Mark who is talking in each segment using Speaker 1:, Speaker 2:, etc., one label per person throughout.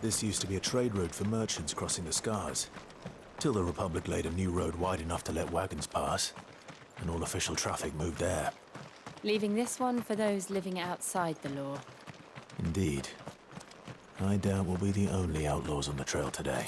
Speaker 1: This used to be a trade route for merchants crossing the Scars, till the Republic laid a new road wide enough to let wagons pass, and all official traffic moved there.
Speaker 2: Leaving this one for those living outside the law.
Speaker 1: Indeed. I doubt we'll be the only outlaws on the trail today.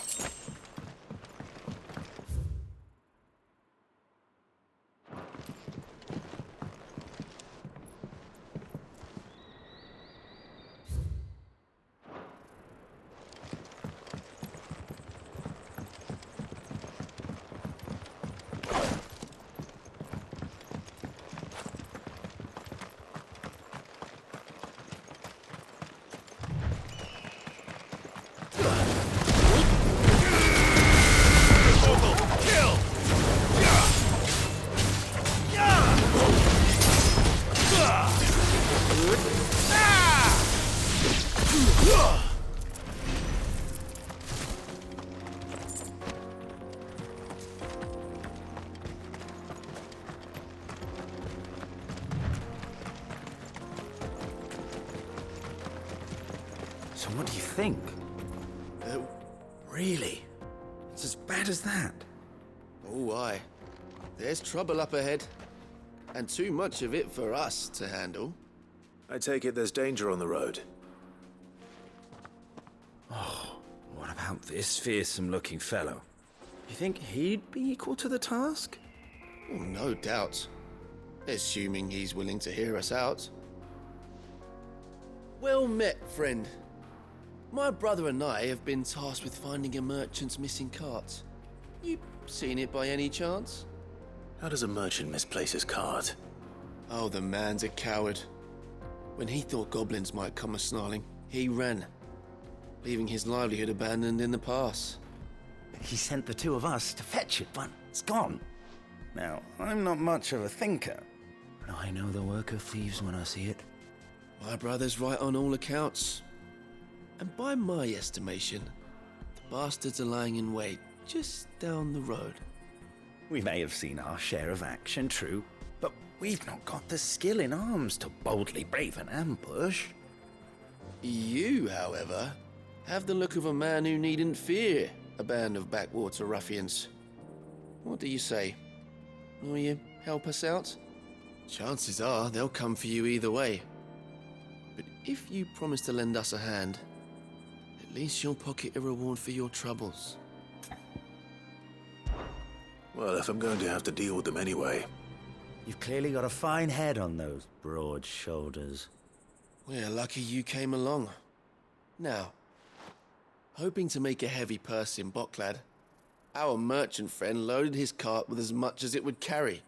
Speaker 3: So what do you think? Really? It's as bad as that?
Speaker 4: Oh, aye. There's trouble up ahead. And too much of it for us to handle.
Speaker 1: I take it there's danger on the road.
Speaker 3: Oh, what about this fearsome-looking fellow? You think he'd be equal to the task?
Speaker 4: Oh, no doubt. Assuming he's willing to hear us out. Well met, friend. My brother and I have been tasked with finding a merchant's missing cart. You seen it by any chance?
Speaker 1: How does a merchant misplace his cart?
Speaker 4: Oh, the man's a coward. When he thought goblins might come a-snarling, he ran, leaving his livelihood abandoned in the pass.
Speaker 3: He sent the two of us to fetch it, but it's gone. Now, I'm not much of a thinker, but I know the work of thieves when I see it.
Speaker 4: My brother's right on all accounts. And by my estimation, the bastards are lying in wait just down the road.
Speaker 3: We may have seen our share of action, true, but we've not got the skill in arms to boldly brave an ambush.
Speaker 4: You, however, have the look of a man who needn't fear a band of backwater ruffians. What do you say? Will you help us out? Chances are they'll come for you either way. But if you promise to lend us a hand, at least you'll pocket a reward for your troubles.
Speaker 1: Well, if I'm going to have to deal with them anyway.
Speaker 3: You've clearly got a fine head on those broad shoulders.
Speaker 4: We're lucky you came along. Now, hoping to make a heavy purse in Bocklad, our merchant friend loaded his cart with as much as it would carry.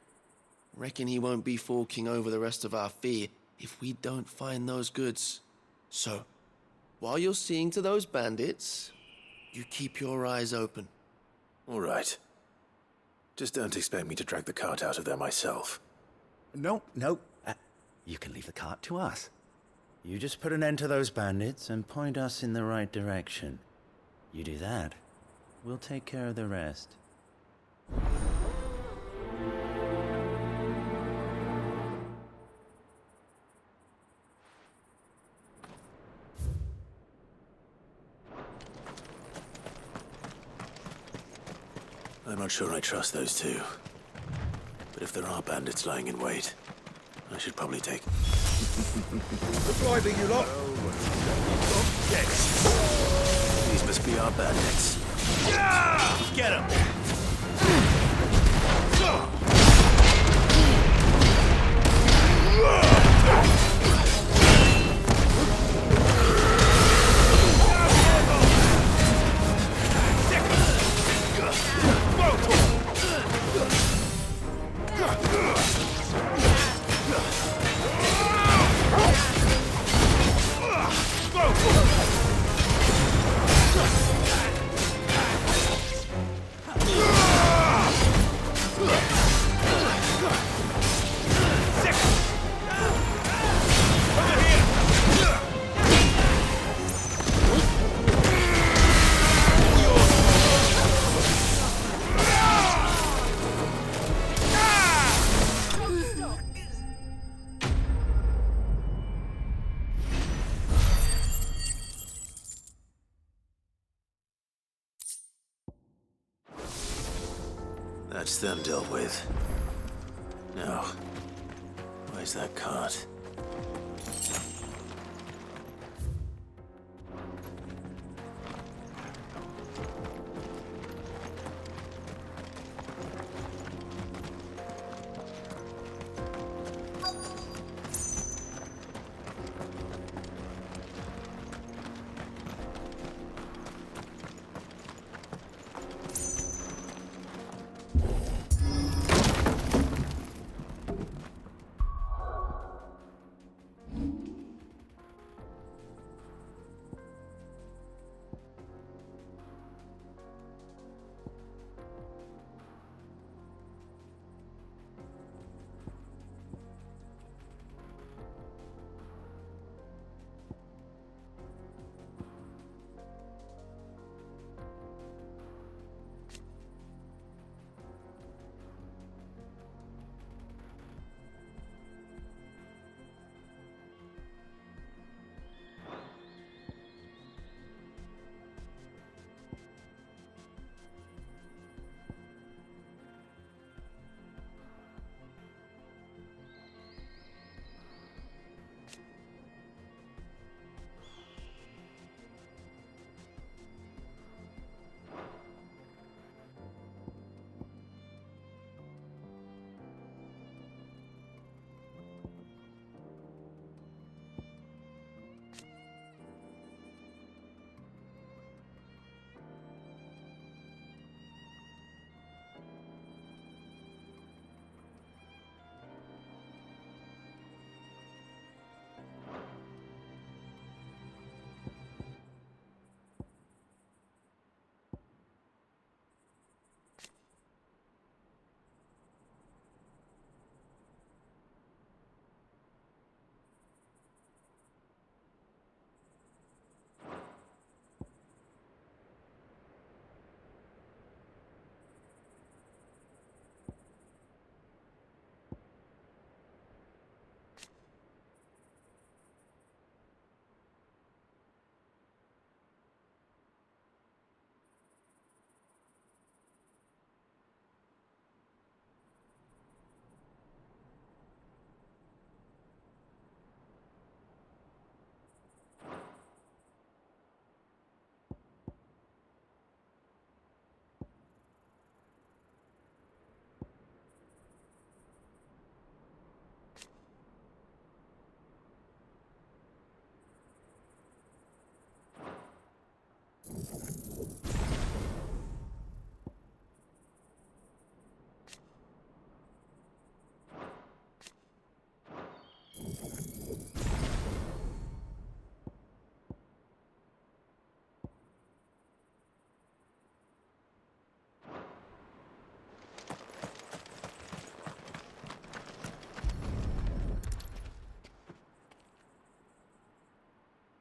Speaker 4: Reckon he won't be forking over the rest of our fee if we don't find those goods. So, while you're seeing to those bandits, you keep your eyes open.
Speaker 1: All right. Just don't expect me to drag the cart out of there myself.
Speaker 3: No. You can leave the cart to us. You just put an end to those bandits and point us in the right direction. You do that, we'll take care of the rest.
Speaker 1: I'm not sure I trust those two. But if there are bandits lying in wait, I should probably take...
Speaker 5: Driving you lot!
Speaker 1: Yes. These must be our bandits.
Speaker 5: Yeah! Get him!
Speaker 1: That's them dealt with. Now, where's that cart?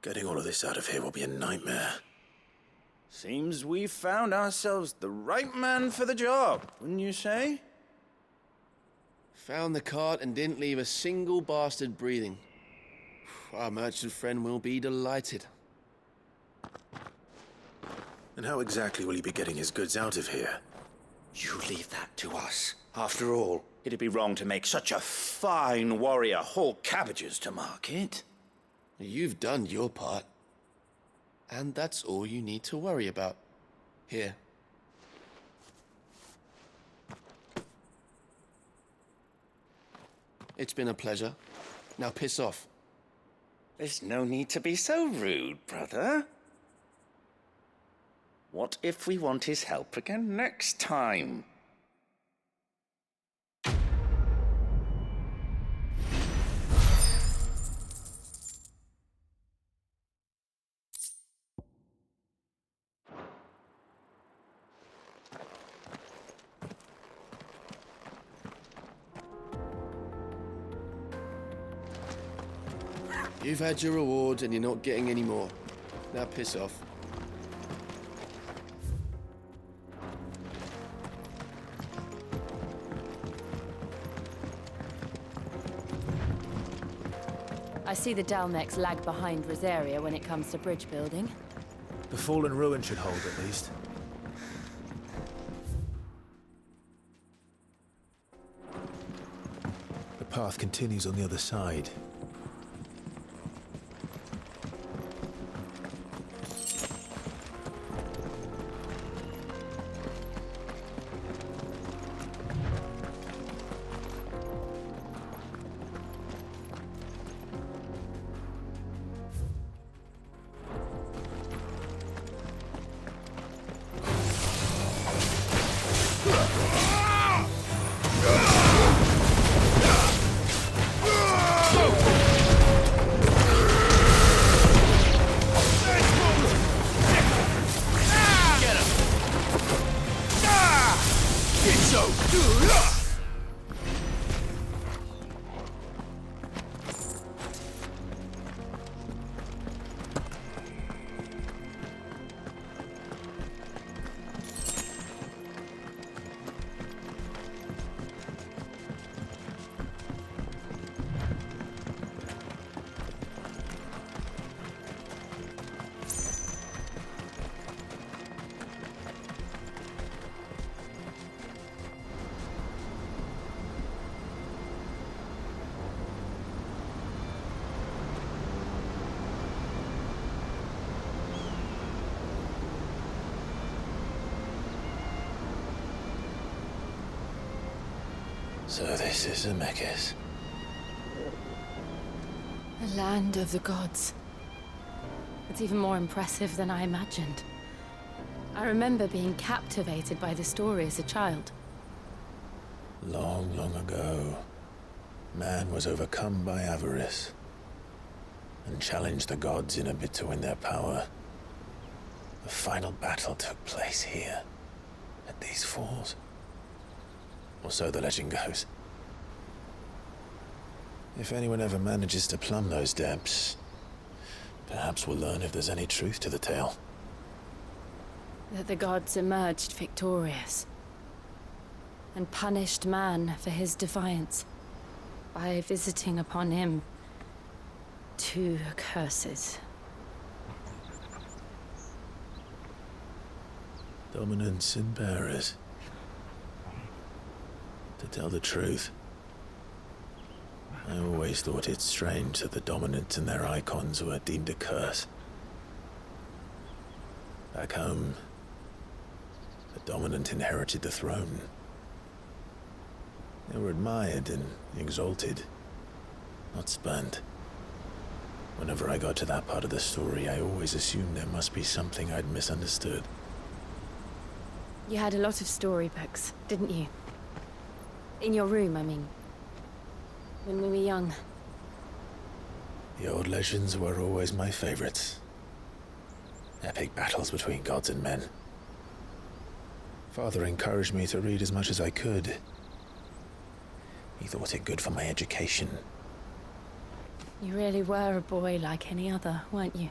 Speaker 1: Getting all of this out of here will be a nightmare.
Speaker 3: Seems we've found ourselves the right man for the job, wouldn't you say?
Speaker 4: Found the cart and didn't leave a single bastard breathing. Our merchant friend will be delighted.
Speaker 1: And how exactly will he be getting his goods out of here?
Speaker 5: You leave that to us. After all, it'd be wrong to make such a fine warrior haul cabbages to market.
Speaker 4: You've done your part. And that's all you need to worry about. Here. It's been a pleasure. Now piss off.
Speaker 5: There's no need to be so rude, brother. What if we want his help again next time?
Speaker 4: You've had your rewards and you're not getting any more. Now piss off.
Speaker 2: I see the Dalmex lag behind Rosaria when it comes to bridge building.
Speaker 1: The fallen ruin should hold, at least. path continues on the other side. So this is Zemeckis.
Speaker 2: The land of the gods. It's even more impressive than I imagined. I remember being captivated by the story as a child.
Speaker 1: Long, long ago, man was overcome by avarice and challenged the gods in a bid to win their power. The final battle took place here, at these falls. Or so the legend goes. If anyone ever manages to plumb those depths, perhaps we'll learn if there's any truth to the tale.
Speaker 2: That the gods emerged victorious and punished man for his defiance by visiting upon him 2 curses.
Speaker 1: Dominance and bearers. To tell the truth, I always thought it strange that the dominant and their icons were deemed a curse. Back home, the dominant inherited the throne. They were admired and exalted, not spurned. Whenever I got to that part of the story, I always assumed there must be something I'd misunderstood.
Speaker 2: You had a lot of storybooks, didn't you? In your room, I mean. When we were young.
Speaker 1: The old legends were always my favorites. Epic battles between gods and men. Father encouraged me to read as much as I could. He thought it good for my education.
Speaker 2: You really were a boy like any other, weren't you?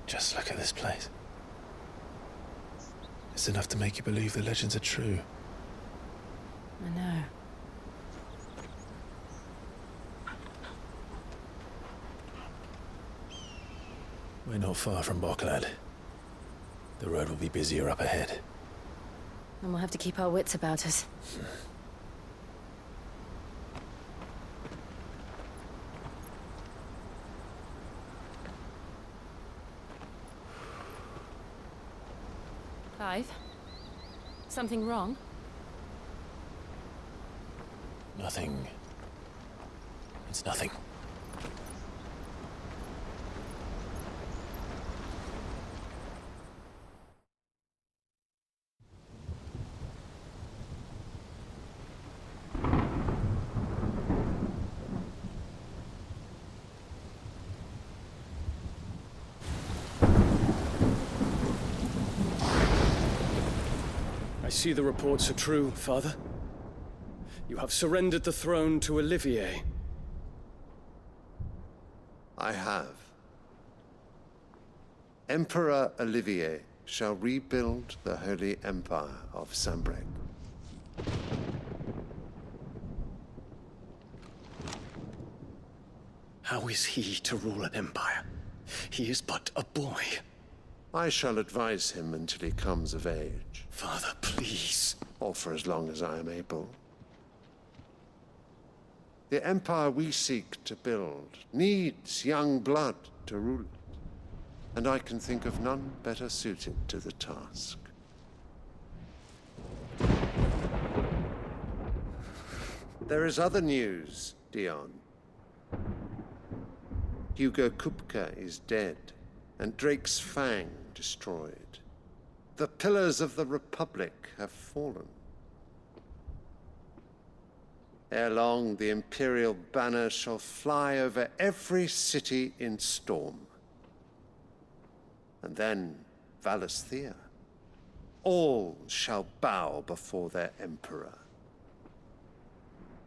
Speaker 1: Just look at this place. It's enough to make you believe the legends are true.
Speaker 2: I know.
Speaker 1: We're not far from Boklad. The road will be busier up ahead.
Speaker 2: And we'll have to keep our wits about us. Clive? Something wrong?
Speaker 1: Nothing. It's nothing.
Speaker 6: I see the reports are true, Father. You have surrendered the throne to Olivier.
Speaker 7: I have. Emperor Olivier shall rebuild the Holy Empire of Sanbreque.
Speaker 6: How is he to rule an empire? He is but a boy.
Speaker 7: I shall advise him until he comes of age,
Speaker 6: Father, please.
Speaker 7: or for as long as I am able. The empire we seek to build needs young blood to rule it, and I can think of none better suited to the task. There is other news, Dion. Hugo Kupka is dead, and Drake's Fang destroyed. The pillars of the Republic have fallen. Ere long, the Imperial banner shall fly over every city in Storm. And then Valisthea. All shall bow before their Emperor.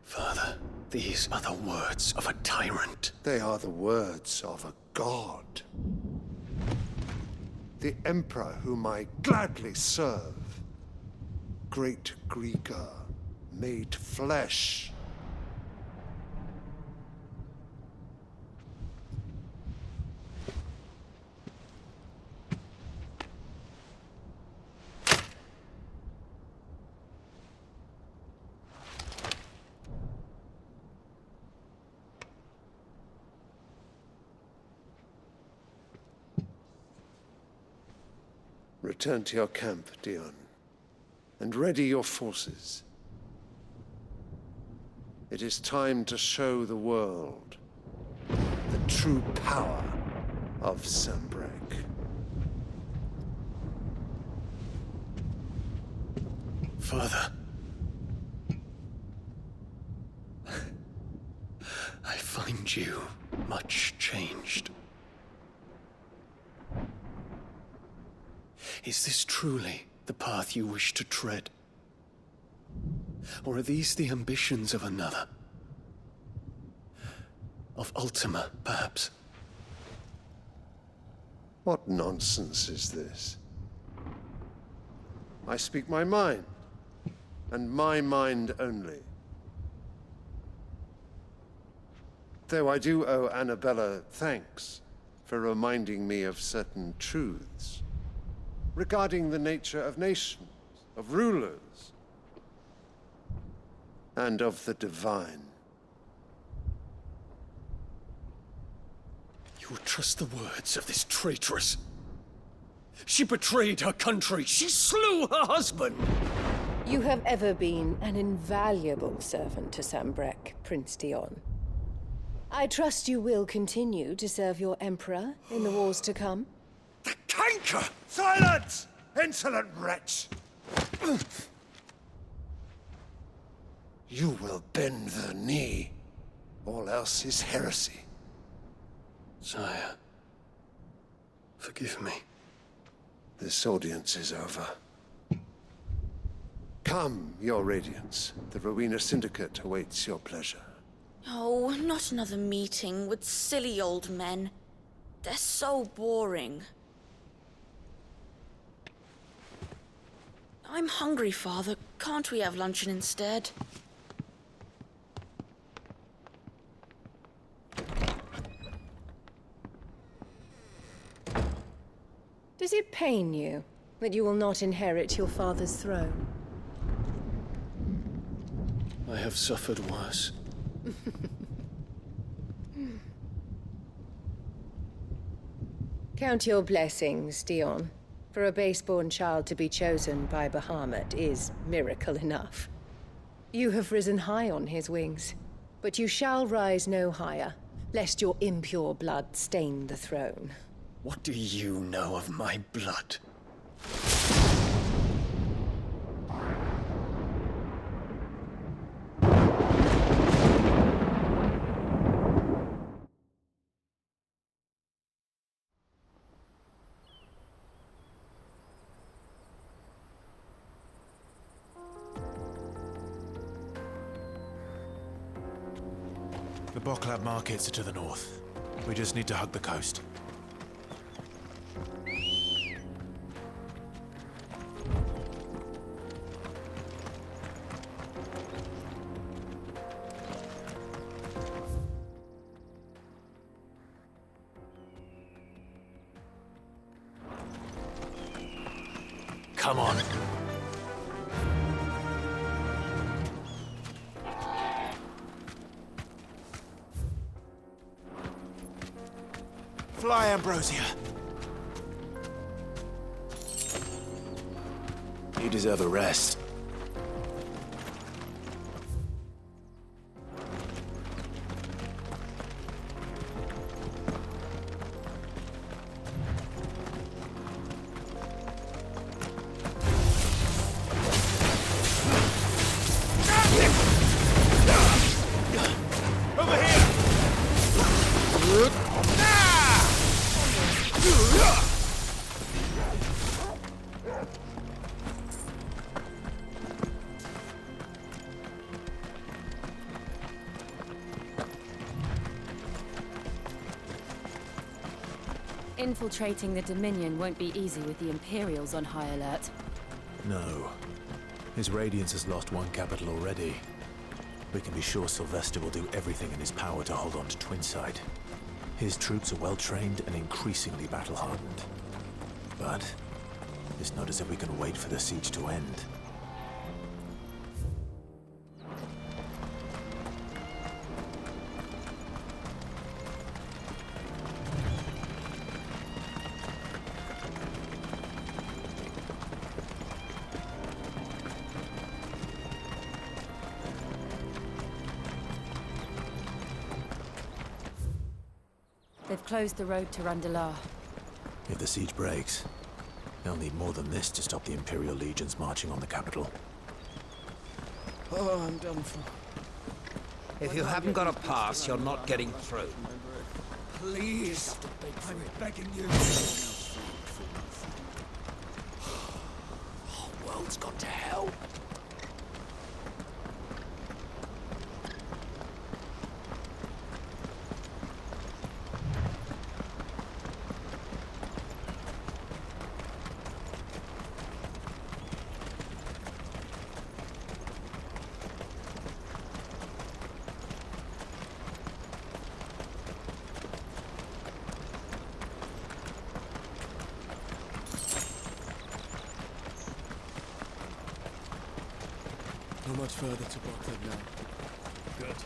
Speaker 6: Father, these are the words of a tyrant.
Speaker 7: They are the words of a god. The Emperor whom I gladly serve. Great Greeker, made flesh. Return to your camp, Dion, and ready your forces. It is time to show the world the true power of Sanbreque.
Speaker 6: Father. I find you much changed. Is this truly the path you wish to tread? Or are these the ambitions of another? Of Ultima, perhaps?
Speaker 7: What nonsense is this? I speak my mind, and my mind only. Though I do owe Annabella thanks for reminding me of certain truths regarding the nature of nations, of rulers, and of the divine.
Speaker 6: You would trust the words of this traitress? She betrayed her country. She slew her husband.
Speaker 8: You have ever been an invaluable servant to Sanbreque, Prince Dion. I trust you will continue to serve your Emperor in the wars to come.
Speaker 6: The canker!
Speaker 7: Silence! Insolent wretch! You will bend the knee. All else is heresy.
Speaker 6: Sire, forgive me.
Speaker 7: This audience is over. Come, your Radiance. The Rowena Syndicate awaits your pleasure.
Speaker 9: Oh, not another meeting with silly old men. They're so boring. I'm hungry, Father. Can't we have luncheon instead?
Speaker 8: Does it pain you that you will not inherit your father's throne?
Speaker 6: I have suffered worse.
Speaker 8: Count your blessings, Dion. For a base-born child to be chosen by Bahamut is miracle enough. You have risen high on his wings, but you shall rise no higher, lest your impure blood stain the throne.
Speaker 6: What do you know of my blood?
Speaker 10: The Boklab markets are to the north. We just need to hug the coast. Come on. Fly, Ambrosia.
Speaker 1: You deserve a rest.
Speaker 2: Infiltrating the Dominion won't be easy with the Imperials on high alert.
Speaker 1: No. His Radiance has lost one capital already. We can be sure Sylvester will do everything in his power to hold on to Twinside. His troops are well-trained and increasingly battle-hardened. But it's not as if we can wait for the siege to end.
Speaker 2: They've closed the road to Randalar.
Speaker 1: If the siege breaks, they'll need more than this to stop the Imperial legions marching on the capital.
Speaker 4: Oh, I'm done for.
Speaker 11: If you haven't got a pass, you're not getting through. Please, I'm begging you. The whole world's gone to hell.
Speaker 4: Not much further to Brooklyn now. Good.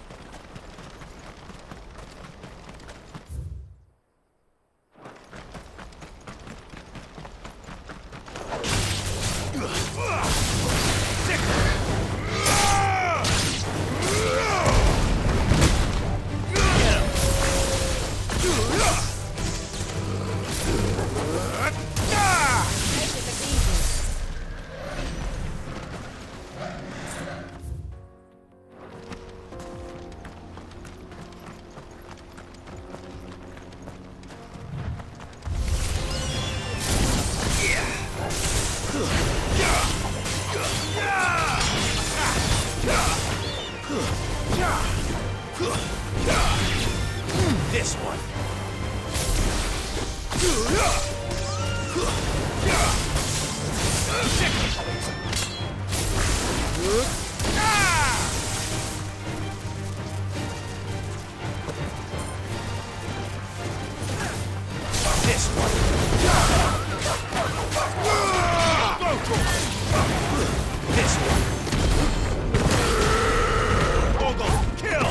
Speaker 11: This one. This one. This one. Kill!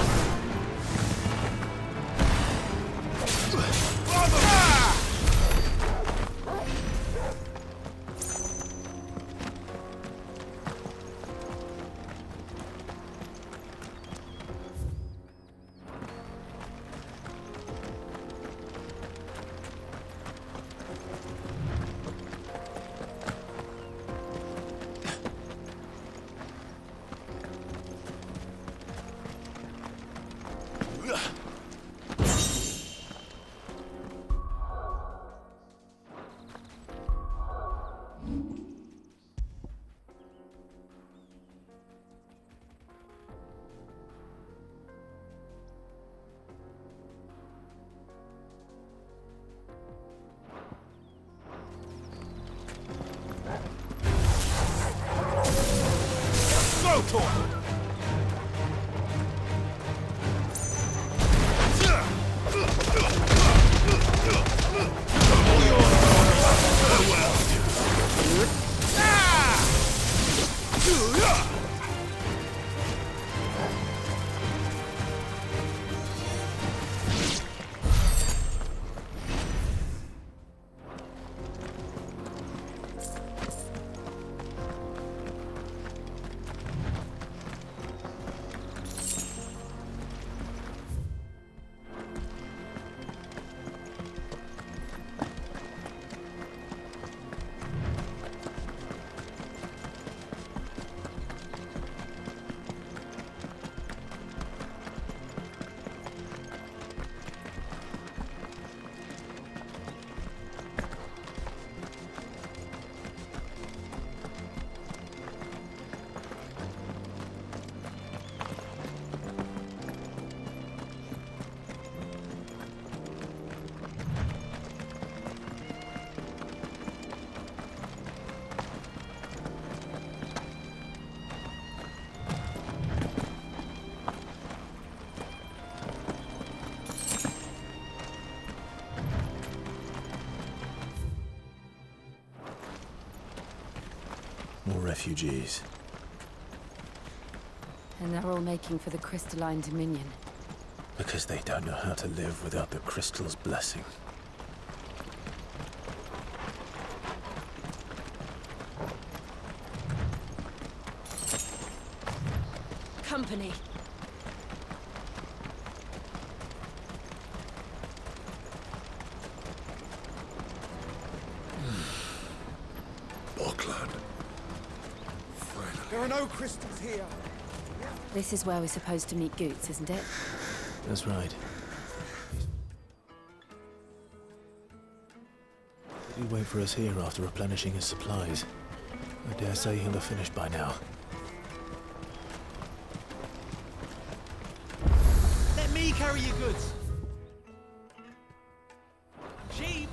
Speaker 11: Ah!
Speaker 1: More refugees.
Speaker 2: And they're all making for the crystalline dominion.
Speaker 1: Because they don't know how to live without the crystal's blessing.
Speaker 2: Company.
Speaker 7: Bocklad.
Speaker 11: There are no crystals here.
Speaker 2: This is where we're supposed to meet Goots, isn't it?
Speaker 1: That's right. He'd wait for us here after replenishing his supplies. I dare say he'll have finished by now.
Speaker 11: Let me carry your goods. Sheep.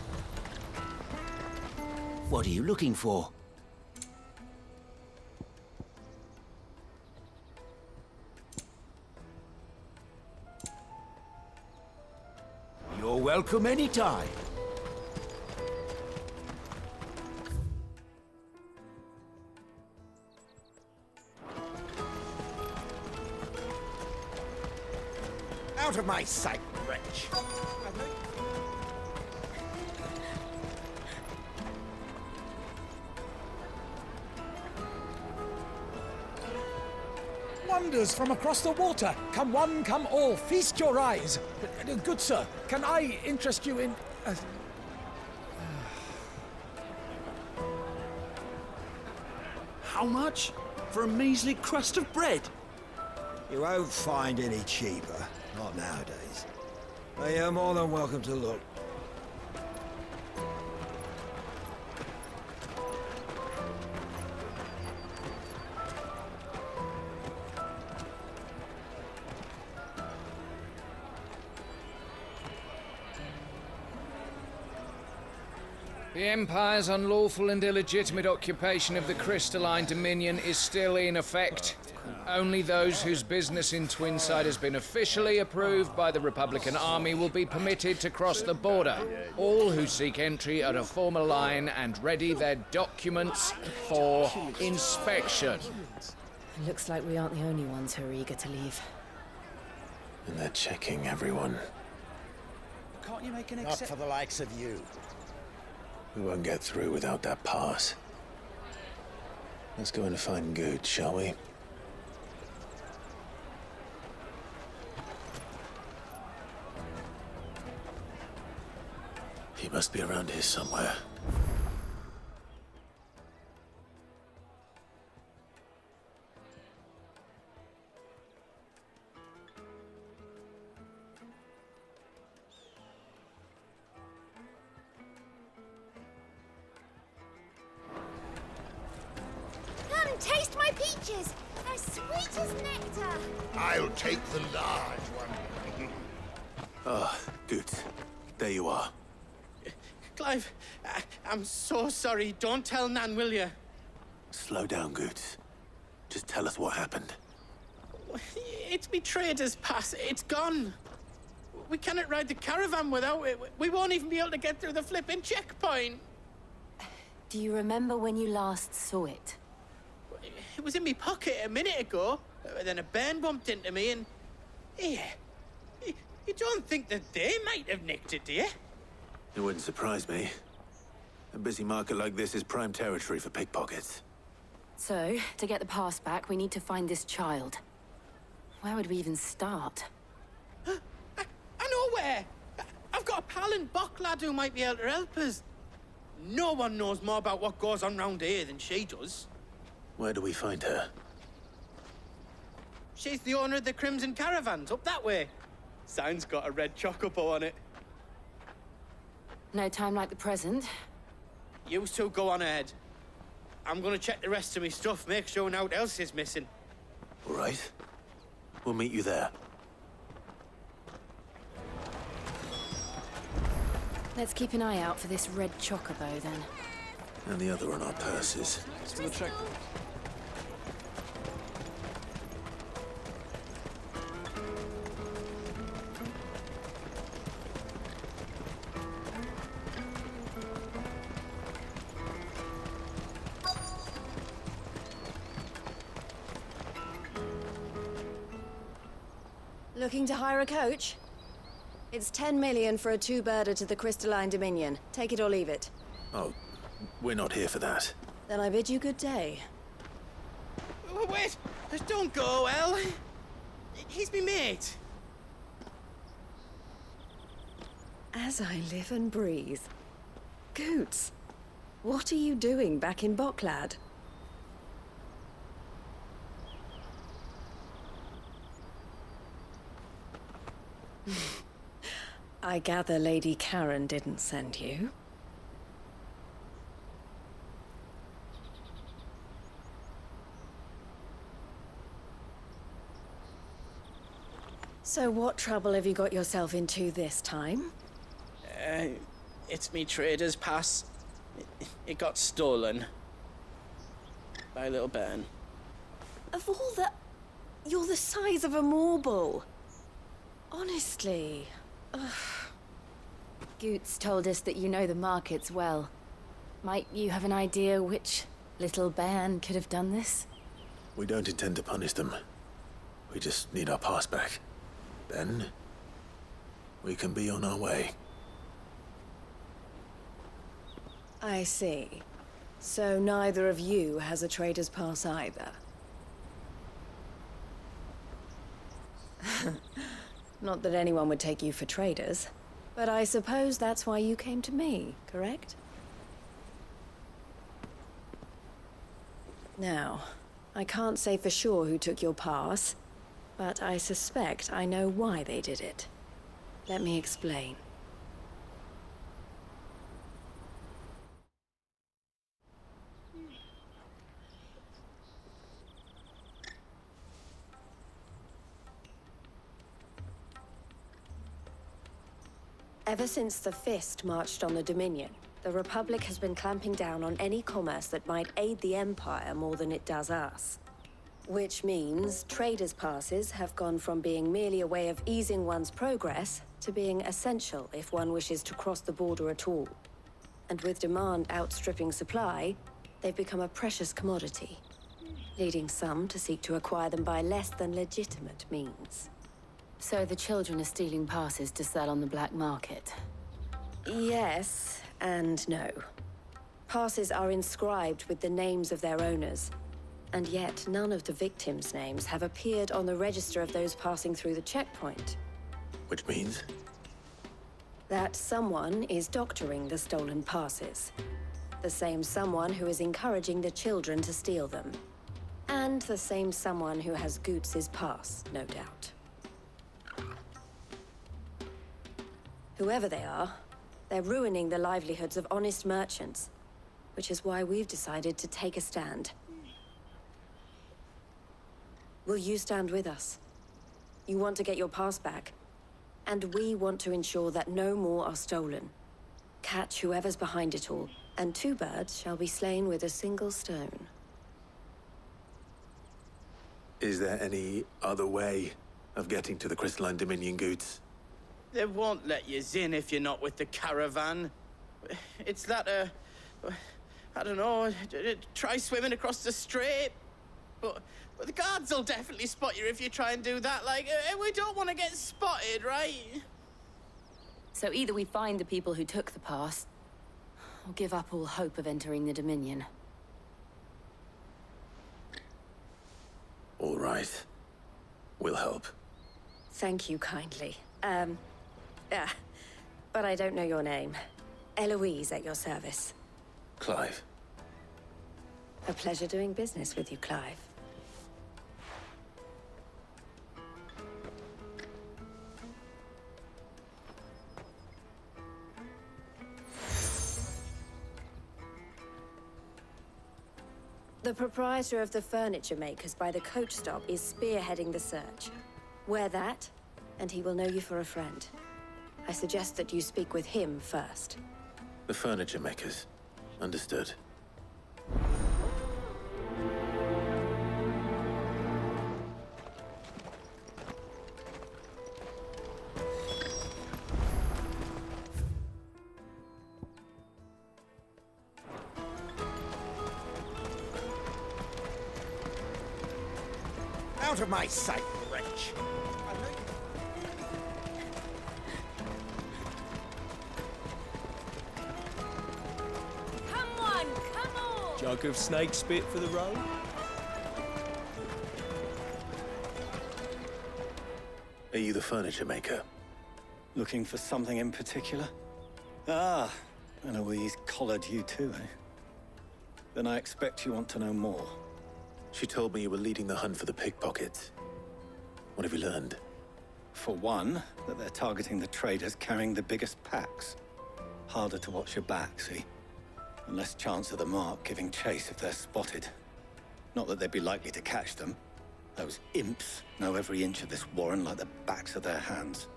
Speaker 5: What are you looking for? You're welcome anytime.
Speaker 11: Out of my sight, wretch. Wonders from across the water. Come one, come all. Feast your eyes. Good sir, can I interest you in...
Speaker 5: How much? For a measly crust of bread?
Speaker 11: You won't find any cheaper. Not nowadays. But you're more than welcome to look.
Speaker 12: The Empire's unlawful and illegitimate occupation of the crystalline dominion is still in effect. Only those whose business in Twinside has been officially approved by the Republican Army will be permitted to cross the border. All who seek entry are to form a line and ready their documents for inspection.
Speaker 2: It looks like we aren't the only ones who are eager to leave.
Speaker 1: And they're checking everyone.
Speaker 11: Can't you make an exception? Not for the likes of you.
Speaker 1: We won't get through without that pass. Let's go and find Good, shall we? He must be around here somewhere.
Speaker 13: Taste my peaches! They're sweet as nectar!
Speaker 14: I'll take the large one.
Speaker 1: Ah, good. There you are.
Speaker 15: Clive, I'm so sorry. Don't tell Nan, will you?
Speaker 1: Slow down, Goots. Just tell us what happened.
Speaker 15: It's me trader's pass. It's gone. We cannot ride the caravan without it. We won't even be able to get through the flipping checkpoint.
Speaker 2: Do you remember when you last saw it?
Speaker 15: It was in my pocket a minute ago. Then a bairn bumped into me and... Yeah. You don't think that they might have nicked it, do you?
Speaker 1: It wouldn't surprise me. A busy market like this is prime territory for pickpockets.
Speaker 2: So, to get the pass back, we need to find this child. Where would we even start?
Speaker 15: I know where! I've got a pal in Bocklad who might be able to help us. No one knows more about what goes on round here than she does.
Speaker 1: Where do we find her?
Speaker 15: She's the owner of the Crimson Caravans, up that way. Sign's got a red chocobo on it.
Speaker 2: No time like the present.
Speaker 15: You two go on ahead. I'm gonna check the rest of my stuff, make sure naught else is missing.
Speaker 1: All right. We'll meet you there.
Speaker 2: Let's keep an eye out for this red chocobo, then.
Speaker 1: And the other on our purses.
Speaker 6: Let's do a check.
Speaker 8: Looking to hire a coach? It's 10 million for a two-birder to the Crystalline Dominion. Take it or leave it.
Speaker 1: Oh, we're not here for that.
Speaker 8: Then I bid you good day.
Speaker 15: Wait! Don't go, El! He's me mate.
Speaker 8: As I live and breathe. Goots, what are you doing back in Boklad? I gather Lady Karen didn't send you. So what trouble have you got yourself into this time?
Speaker 15: It's me trader's pass. It got stolen. By little Ben.
Speaker 8: Of all the... You're the size of a marble. Honestly. Ugh.
Speaker 2: Goots told us that you know the markets well. Might you have an idea which little bairn could have done this?
Speaker 1: We don't intend to punish them. We just need our pass back. Then, we can be on our way.
Speaker 8: I see. So neither of you has a trader's pass either. Not that anyone would take you for traders, but I suppose that's why you came to me, correct? Now, I can't say for sure who took your pass, but I suspect I know why they did it. Let me explain. Ever since the Fist marched on the Dominion, the Republic has been clamping down on any commerce that might aid the Empire more than it does us. Which means traders' passes have gone from being merely a way of easing one's progress to being essential if one wishes to cross the border at all. And with demand outstripping supply, they've become a precious commodity, leading some to seek to acquire them by less than legitimate means.
Speaker 2: So the children are stealing passes to sell on the black market?
Speaker 8: Yes, and no. Passes are inscribed with the names of their owners, and yet none of the victims' names have appeared on the register of those passing through the checkpoint.
Speaker 1: Which means?
Speaker 8: That someone is doctoring the stolen passes. The same someone who is encouraging the children to steal them. And the same someone who has Goots' pass, no doubt. Whoever they are, they're ruining the livelihoods of honest merchants, which is why we've decided to take a stand. Will you stand with us? You want to get your pass back, and we want to ensure that no more are stolen. Catch whoever's behind it all, and two birds shall be slain with a single stone.
Speaker 1: Is there any other way of getting to the Crystalline Dominion, Goots?
Speaker 15: They won't let you in if you're not with the caravan. It's that, I don't know, try swimming across the strait. But the guards will definitely spot you if you try and do that. Like, we don't want to get spotted, right?
Speaker 2: So either we find the people who took the pass, or give up all hope of entering the Dominion.
Speaker 1: All right. We'll help.
Speaker 8: Thank you kindly. But I don't know your name. Eloise at your service.
Speaker 1: Clive.
Speaker 8: A pleasure doing business with you, Clive. The proprietor of the furniture makers by the coach stop is spearheading the search. Wear that, and he will know you for a friend. I suggest that you speak with him first.
Speaker 1: The furniture makers. Understood.
Speaker 11: Out of my sight, wretch!
Speaker 16: Jug of snake spit for the road?
Speaker 1: Are you the furniture maker?
Speaker 17: Looking for something in particular? Ah, Eloise collared you too, eh? Then I expect you want to know more.
Speaker 1: She told me you were leading the hunt for the pickpockets. What have you learned?
Speaker 17: For one, that they're targeting the traders carrying the biggest packs. Harder to watch your back, see? And less chance of the mark giving chase if they're spotted. Not that they'd be likely to catch them. Those imps know every inch of this warren like the backs of their hands.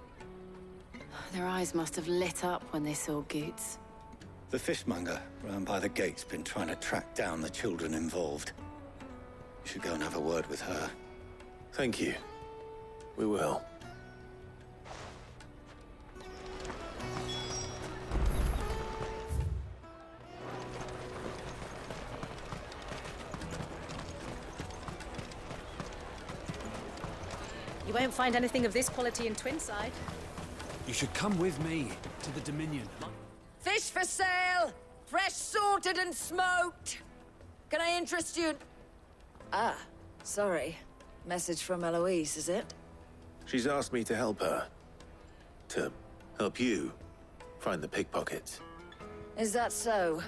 Speaker 2: Their eyes must have lit up when they saw Goots.
Speaker 17: The fishmonger round by the gate's been trying to track down the children involved. You should go and have a word with her.
Speaker 1: Thank you. We will.
Speaker 18: You won't find anything of this quality in Twinside.
Speaker 16: You should come with me to the Dominion.
Speaker 19: Fish for sale! Fresh sorted and smoked! Can I interest you? Ah, sorry. Message from Eloise, is it?
Speaker 1: She's asked me to help her. To help you find the pickpockets.
Speaker 19: Is that so?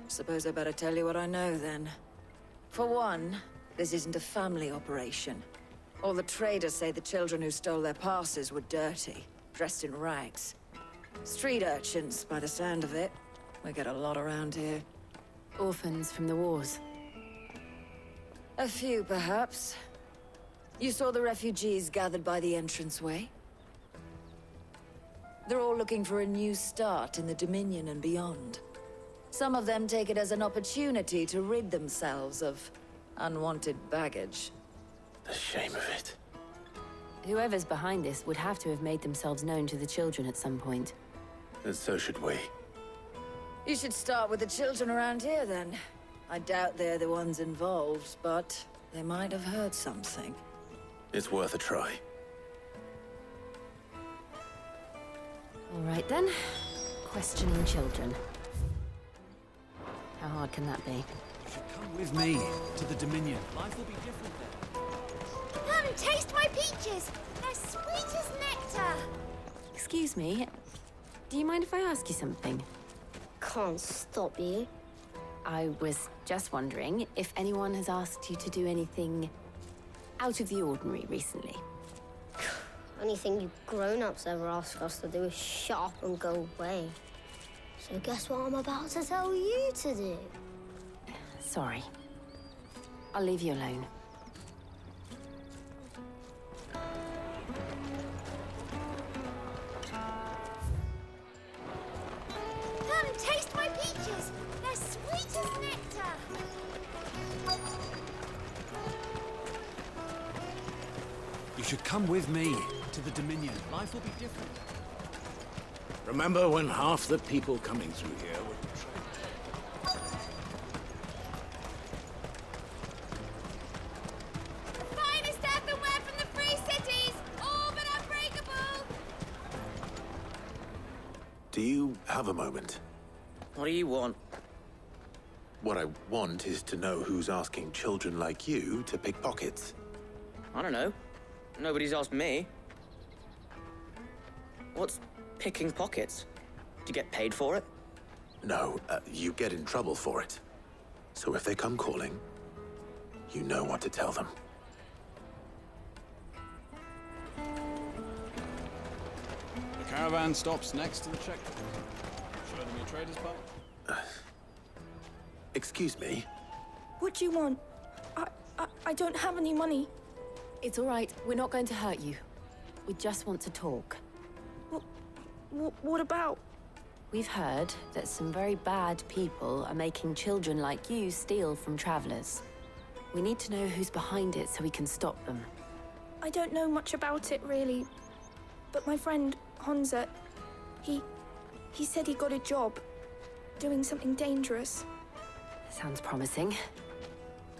Speaker 19: Suppose I better tell you what I know, then. For one, this isn't a family operation. All the traders say the children who stole their passes were dirty, dressed in rags. Street urchins, by the sound of it. We get a lot around here.
Speaker 2: Orphans from the wars.
Speaker 19: A few, perhaps. You saw the refugees gathered by the entranceway? They're all looking for a new start in the Dominion and beyond. Some of them take it as an opportunity to rid themselves of unwanted baggage.
Speaker 1: The shame of it.
Speaker 2: Whoever's behind this would have to have made themselves known to the children at some point.
Speaker 1: And so should we.
Speaker 19: You should start with the children around here, then. I doubt they're the ones involved, but they might have heard something.
Speaker 1: It's worth a try.
Speaker 2: All right, then. Questioning children. How hard can that be?
Speaker 16: You should come with me to the Dominion. Life will be different there.
Speaker 13: Come and taste my peaches! They're sweet as nectar!
Speaker 2: Excuse me. Do you mind if I ask you something?
Speaker 20: Can't stop you.
Speaker 2: I was just wondering if anyone has asked you to do anything out of the ordinary recently.
Speaker 20: Anything you grown-ups ever ask us to do is shut up and go away. So guess what I'm about to tell you to do?
Speaker 2: Sorry. I'll leave you alone.
Speaker 13: Come and taste my peaches! They're sweet as nectar!
Speaker 16: You should come with me to the Dominion. Life will be different.
Speaker 5: Remember when half the people coming through here were...
Speaker 13: Finest earthenware from the Free Cities! All but unbreakable!
Speaker 1: Do you have a moment?
Speaker 15: What do you want?
Speaker 1: What I want is to know who's asking children like you to pick pockets.
Speaker 15: I don't know. Nobody's asked me. What's picking pockets? Do you get paid for it?
Speaker 1: No, you get in trouble for it. So if they come calling, you know what to tell them.
Speaker 21: The caravan stops next to the checkpoint. Show them your trader's pack.
Speaker 1: Excuse me?
Speaker 22: What do you want? I don't have any money.
Speaker 2: It's all right. We're not going to hurt you. We just want to talk.
Speaker 22: What about?
Speaker 2: We've heard that some very bad people are making children like you steal from travelers. We need to know who's behind it so we can stop them.
Speaker 22: I don't know much about it, really. But my friend, Honza, he said he got a job doing something dangerous.
Speaker 2: Sounds promising.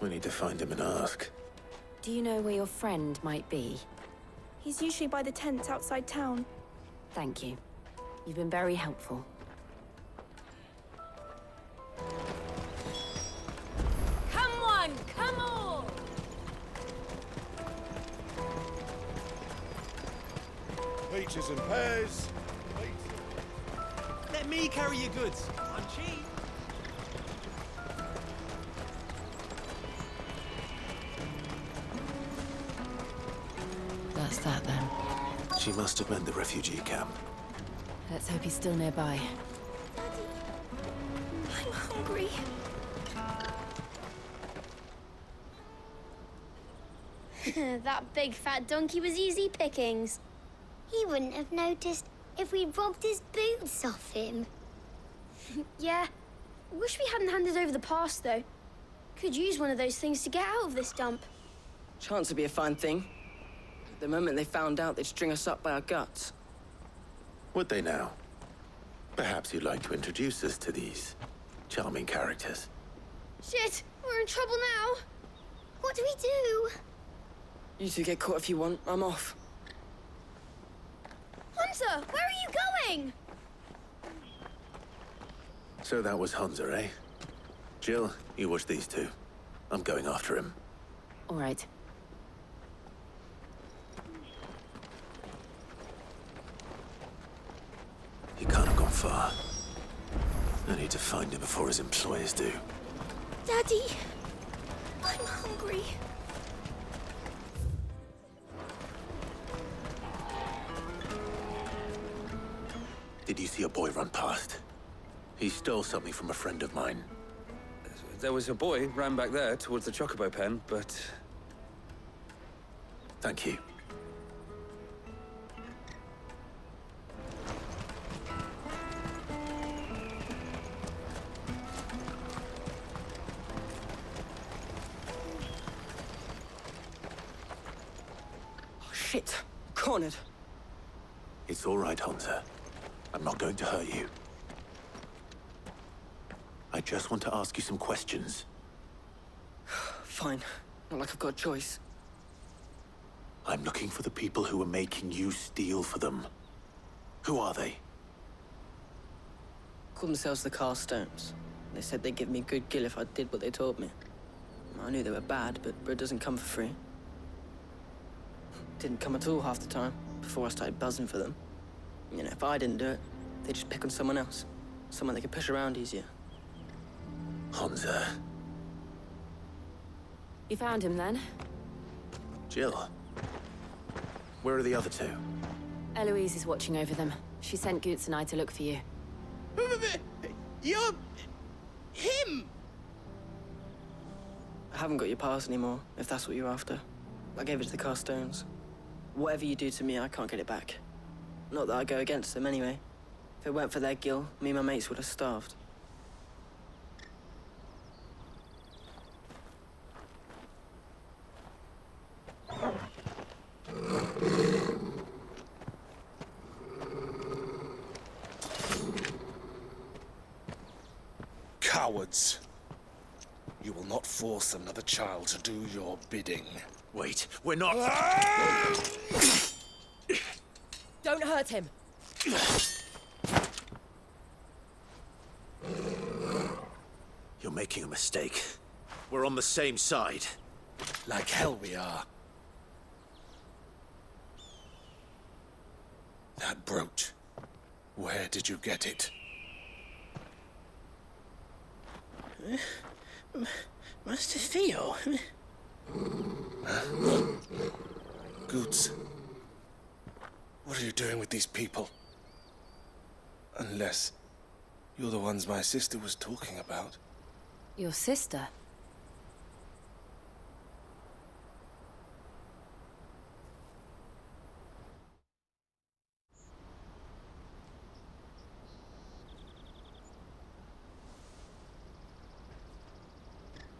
Speaker 1: We need to find him and ask.
Speaker 2: Do you know where your friend might be?
Speaker 22: He's usually by the tents outside town.
Speaker 2: Thank you. You've been very helpful.
Speaker 14: Peaches and pears.
Speaker 16: Let me carry your goods. I'm cheap.
Speaker 2: That's that then.
Speaker 1: She must have meant the refugee camp.
Speaker 2: Let's hope he's still nearby.
Speaker 22: I'm hungry.
Speaker 13: That big fat donkey was easy pickings. He wouldn't have noticed if we'd robbed his boots off him.
Speaker 22: Yeah. Wish we hadn't handed over the pass, though. Could use one of those things to get out of this dump.
Speaker 15: Chance would be a fine thing. The moment they found out, they'd string us up by our guts.
Speaker 1: Would they now? Perhaps you'd like to introduce us to these charming characters.
Speaker 22: Shit! We're in trouble now!
Speaker 13: What do we do?
Speaker 15: You two get caught if you want. I'm off.
Speaker 22: Hunter! Where are you going?
Speaker 1: So that was Hunter, eh? Jill, you watch these two. I'm going after him.
Speaker 2: All right.
Speaker 1: He can't have gone far. I need to find him before his employers do.
Speaker 22: Daddy! I'm hungry.
Speaker 1: Did you see a boy run past? He stole something from a friend of mine.
Speaker 3: There was a boy ran back there towards the chocobo pen, but...
Speaker 1: Thank you.
Speaker 15: Oh, shit. Cornered.
Speaker 1: It's all right, Hunter. I'm not going to hurt you. I just want to ask you some questions.
Speaker 15: Fine. Not like I've got a choice.
Speaker 1: I'm looking for the people who are making you steal for them. Who are they?
Speaker 15: Call themselves the Carstones. They said they'd give me good gill if I did what they told me. I knew they were bad, but bread doesn't come for free. Didn't come at all half the time, before I started buzzing for them. You know, if I didn't do it, they'd just pick on someone else. Someone they could push around easier.
Speaker 1: Hunter.
Speaker 2: You found him then?
Speaker 1: Jill. Where are the other two?
Speaker 2: Eloise is watching over them. She sent Goots and I to look for you.
Speaker 15: You're... him! I haven't got your pass anymore, if that's what you're after. I gave it to the Carstones. Whatever you do to me, I can't get it back. Not that I go against them anyway. If it weren't for their gill, me and my mates would have starved.
Speaker 14: Cowards. You will not force another child to do your bidding.
Speaker 1: Wait, we're not...
Speaker 2: Don't hurt him.
Speaker 1: You're making a mistake. We're on the same side.
Speaker 14: Like hell we are. That brooch. Where did you get it?
Speaker 15: Master Theo?
Speaker 14: Goots. What are you doing with these people? Unless you're the ones my sister was talking about.
Speaker 2: Your sister?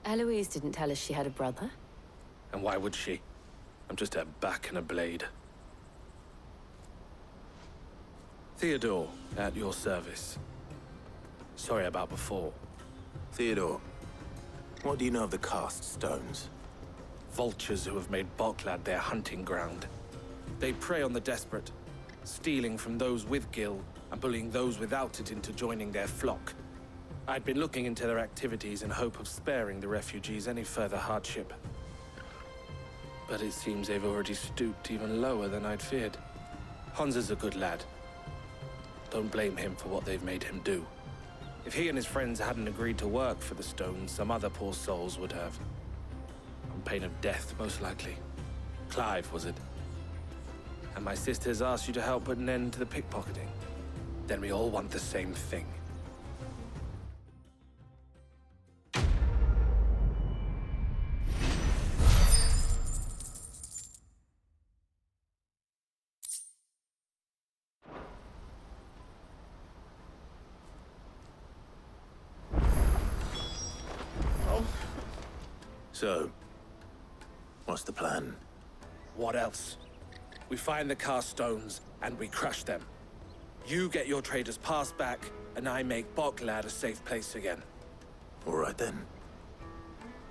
Speaker 2: Eloise didn't tell us she had a brother.
Speaker 3: And why would she? I'm just her back and a blade. Theodore, at your service. Sorry about before.
Speaker 1: Theodore, what do you know of the Cast Stones?
Speaker 3: Vultures who have made Boklad their hunting ground. They prey on the desperate, stealing from those with gill and bullying those without it into joining their flock. I'd been looking into their activities in hope of sparing the refugees any further hardship. But it seems they've already stooped even lower than I'd feared. Hansa's a good lad. Don't blame him for what they've made him do. If he and his friends hadn't agreed to work for the stones, some other poor souls would have. On pain of death, most likely. Clive, was it? And my sisters asked you to help put an end to the pickpocketing. Then we all want the same thing.
Speaker 1: So, what's the plan?
Speaker 3: What else? We find the cast stones, and we crush them. You get your trader's pass back, and I make Boklad a safe place again.
Speaker 1: All right then.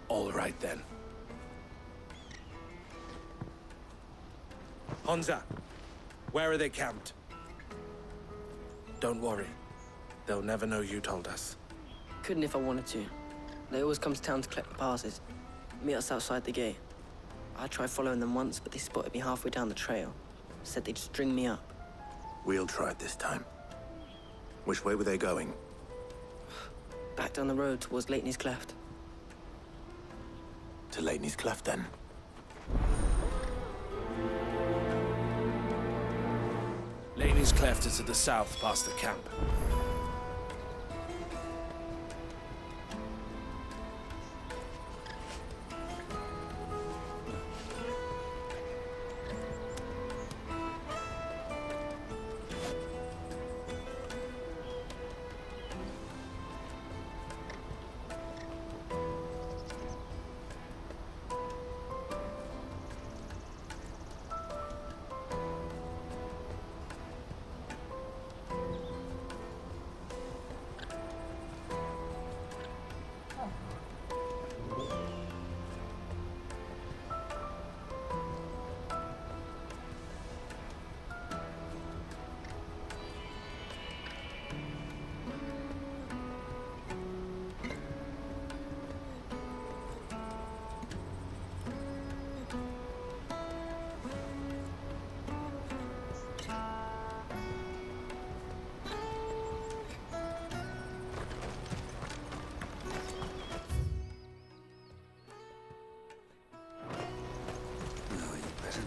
Speaker 3: All right then. Hansa, where are they camped? Don't worry. They'll never know you told us.
Speaker 9: Couldn't if I wanted to. They always come to town to collect the passes. Meet us outside the gate. I tried following them once, but they spotted me halfway down the trail. Said they'd string me up.
Speaker 1: We'll try it this time. Which way were they going?
Speaker 9: Back down the road towards Leitney's Cleft.
Speaker 1: To Leitney's Cleft, then?
Speaker 3: Leitney's Cleft is to the south, past the camp.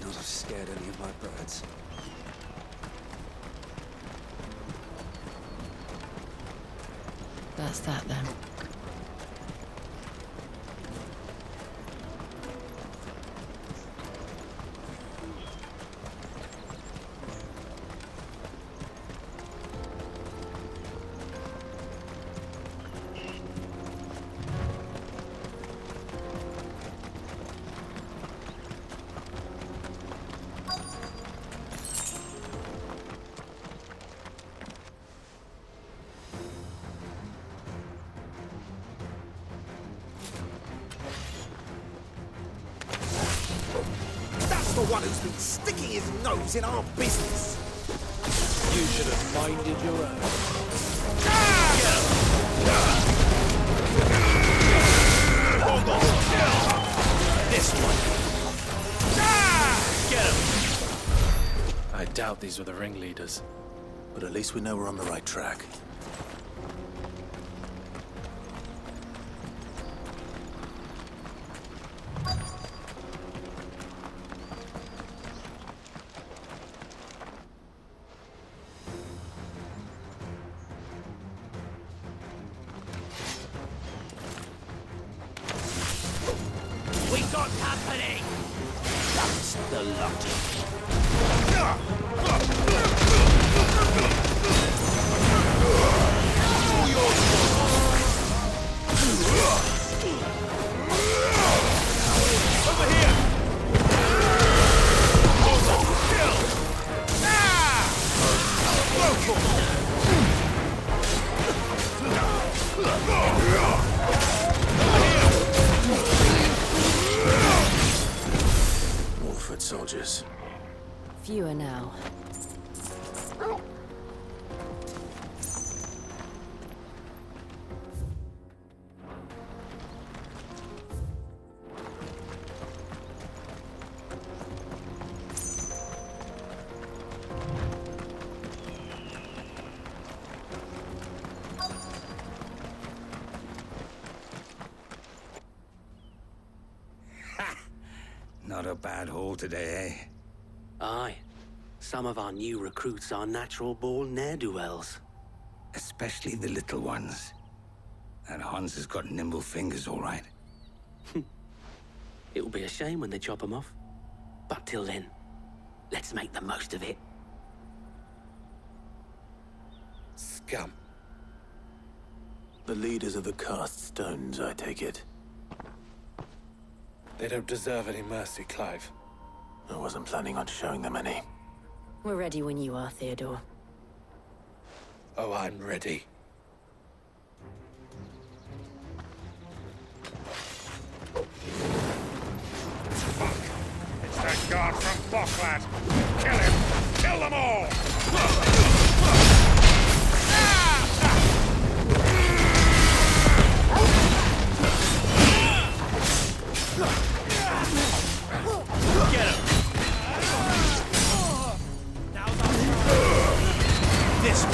Speaker 16: Not have scared any of my birds.
Speaker 2: That's that then.
Speaker 11: The one who's been sticking his nose in our business.
Speaker 3: You should have minded your own. This one. Get him! I doubt these were the ringleaders.
Speaker 1: But at least we know we're on the right track.
Speaker 11: We got company! That's the lot. Over here! Kill!
Speaker 1: Wolford soldiers.
Speaker 2: Fewer now.
Speaker 11: Not a bad haul today, eh?
Speaker 4: Aye. Some of our new recruits are natural-born ne'er-do-wells.
Speaker 11: Especially the little ones. That Hans has got nimble fingers, all right.
Speaker 4: It'll be a shame when they chop them off. But till then, let's make the most of it.
Speaker 3: Scum.
Speaker 1: The leaders of the cast stones, I take it.
Speaker 3: They don't deserve any mercy, Clive.
Speaker 1: I wasn't planning on showing them any.
Speaker 2: We're ready when you are, Theodore.
Speaker 3: Oh, I'm ready.
Speaker 5: It's that guard from Bocklad. Kill him! Kill them all!
Speaker 11: Get him! This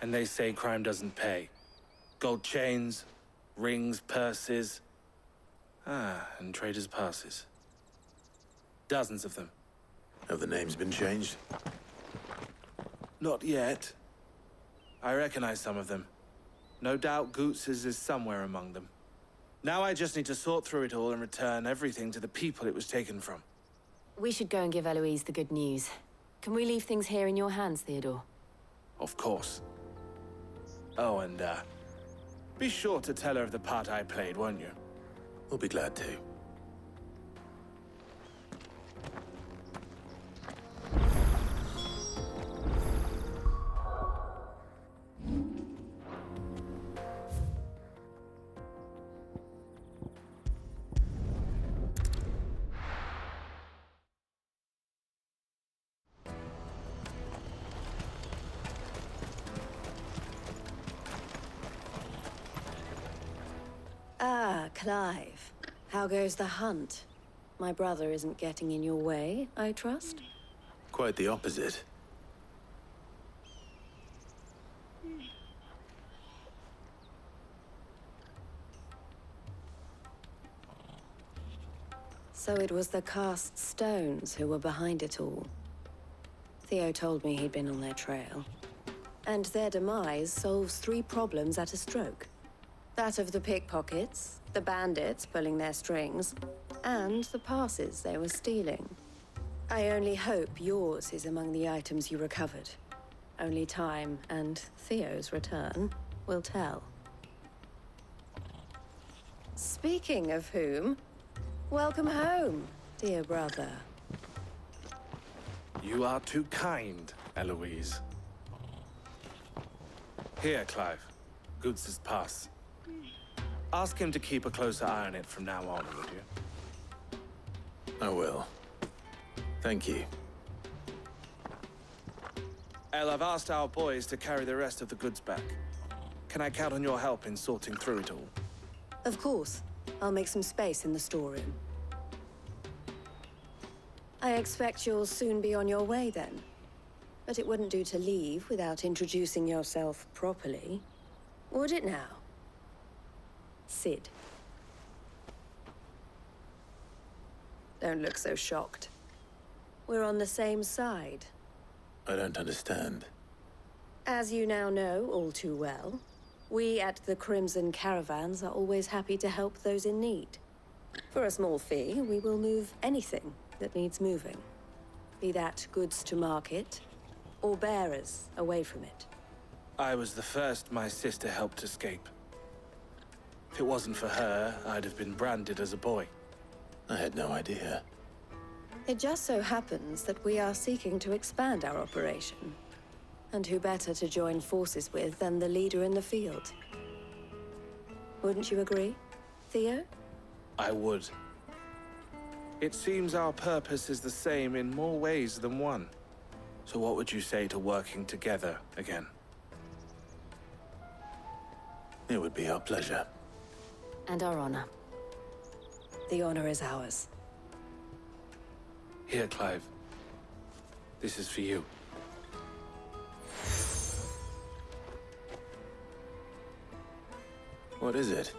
Speaker 3: And they say crime doesn't pay. Gold chains, rings, purses. And traders' passes. Dozens of them.
Speaker 1: Have the names been changed?
Speaker 3: Not yet. I recognize some of them. No doubt Goots's is somewhere among them. Now I just need to sort through it all and return everything to the people it was taken from.
Speaker 2: We should go and give Eloise the good news. Can we leave things here in your hands, Theodore?
Speaker 3: Of course. Oh, and, be sure to tell her of the part I played, won't you?
Speaker 1: We'll be glad to.
Speaker 8: Ah, Clive. How goes the hunt? My brother isn't getting in your way, I trust?
Speaker 1: Quite the opposite.
Speaker 8: So it was the cast stones who were behind it all. Theo told me he'd been on their trail. And their demise solves 3 problems at a stroke. That of the pickpockets, the bandits pulling their strings, and the passes they were stealing. I only hope yours is among the items you recovered. Only time and Theo's return will tell. Speaking of whom, welcome home, dear brother.
Speaker 3: You are too kind, Eloise. Here, Clive. Goots's pass. Ask him to keep a closer eye on it from now on, would you?
Speaker 1: I will. Thank you.
Speaker 3: El, I've asked our boys to carry the rest of the goods back. Can I count on your help in sorting through it all?
Speaker 8: Of course. I'll make some space in the storeroom. I expect you'll soon be on your way then. But it wouldn't do to leave without introducing yourself properly. Would it now? Sid. Don't look so shocked. We're on the same side.
Speaker 1: I don't understand.
Speaker 8: As you now know all too well, we at the Crimson Caravans are always happy to help those in need. For a small fee, we will move anything that needs moving. Be that goods to market, or bearers away from it.
Speaker 3: I was the first my sister helped escape. If it wasn't for her, I'd have been branded as a boy.
Speaker 1: I had no idea.
Speaker 7: It just so happens that we are seeking to expand our operation. And who better to join forces with than the leader in the field? Wouldn't you agree, Theo?
Speaker 3: I would. It seems our purpose is the same in more ways than one. So what would you say to working together again?
Speaker 1: It would be our pleasure.
Speaker 2: And our honor.
Speaker 7: The honor is ours.
Speaker 3: Here, Clive. This is for you.
Speaker 1: What is it?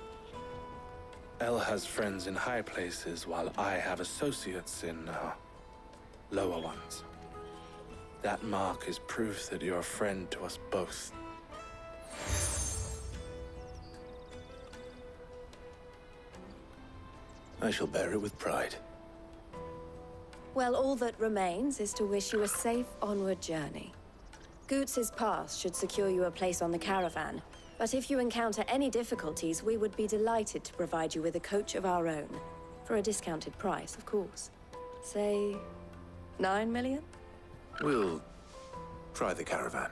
Speaker 3: Elle has friends in high places, while I have associates in, lower ones. That mark is proof that you're a friend to us both.
Speaker 1: I shall bear it with pride.
Speaker 7: Well, all that remains is to wish you a safe onward journey. Goots's pass should secure you a place on the caravan, but if you encounter any difficulties, we would be delighted to provide you with a coach of our own. For a discounted price, of course. Say, 9 million?
Speaker 1: We'll try the caravan.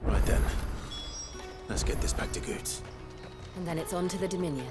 Speaker 1: Right then. Let's get this back to Goots.
Speaker 2: And then it's on to the Dominion.